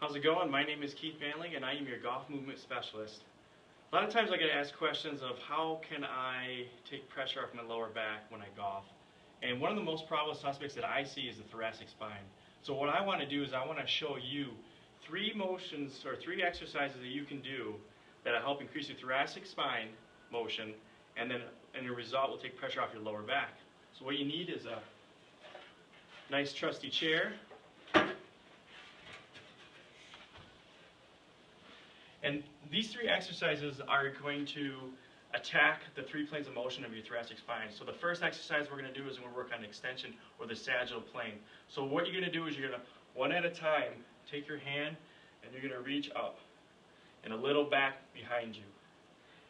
How's it going? My name is Keith Manling and I am your golf movement specialist. A lot of times I get asked questions of how can I take pressure off my lower back when I golf. And one of the most probable suspects that I see is the thoracic spine. So what I want to do is I want to show you three motions or three exercises that you can do that'll help increase your thoracic spine motion, and then in the result will take pressure off your lower back. So what you need is a nice trusty chair. And these three exercises are going to attack the three planes of motion of your thoracic spine. So the first exercise we're going to do is we're going to work on extension or the sagittal plane. So what you're going to do is you're going to, one at a time, take your hand and you're going to reach up and a little back behind you.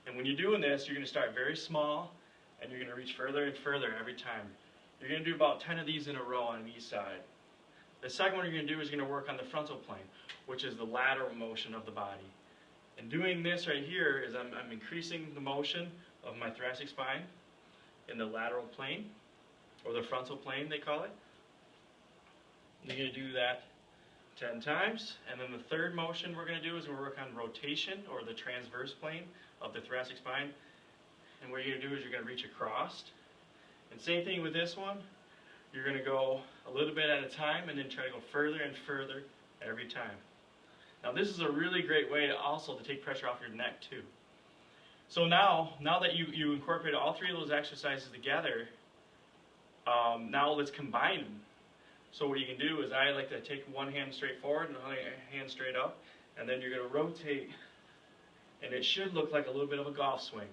And when you're doing this, you're going to start very small and you're going to reach further and further every time. You're going to do about 10 of these in a row on each side. The second one you're going to do is you're going to work on the frontal plane, which is the lateral motion of the body. And doing this right here is I'm increasing the motion of my thoracic spine in the lateral plane, or the frontal plane they call it. You're going to do that 10 times. And then the third motion we're going to do is we're going to work on rotation, or the transverse plane of the thoracic spine. And what you're going to do is you're going to reach across. And same thing with this one. You're going to go a little bit at a time and then try to go further and further every time. Now this is a really great way also to take pressure off your neck too. So now that you incorporate all three of those exercises together, now let's combine them. So what you can do is I like to take one hand straight forward and one hand straight up, and then you're going to rotate, and it should look like a little bit of a golf swing.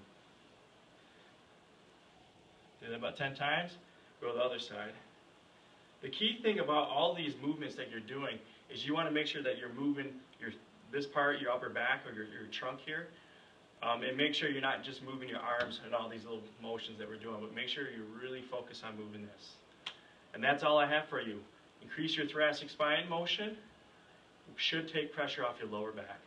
Do that about 10 times, go to the other side. The key thing about all these movements that you're doing is you want to make sure that you're moving this part, your upper back or your trunk here, and make sure you're not just moving your arms and all these little motions that we're doing, but make sure you really focus on moving this. And that's all I have for you. Increase your thoracic spine motion, should take pressure off your lower back.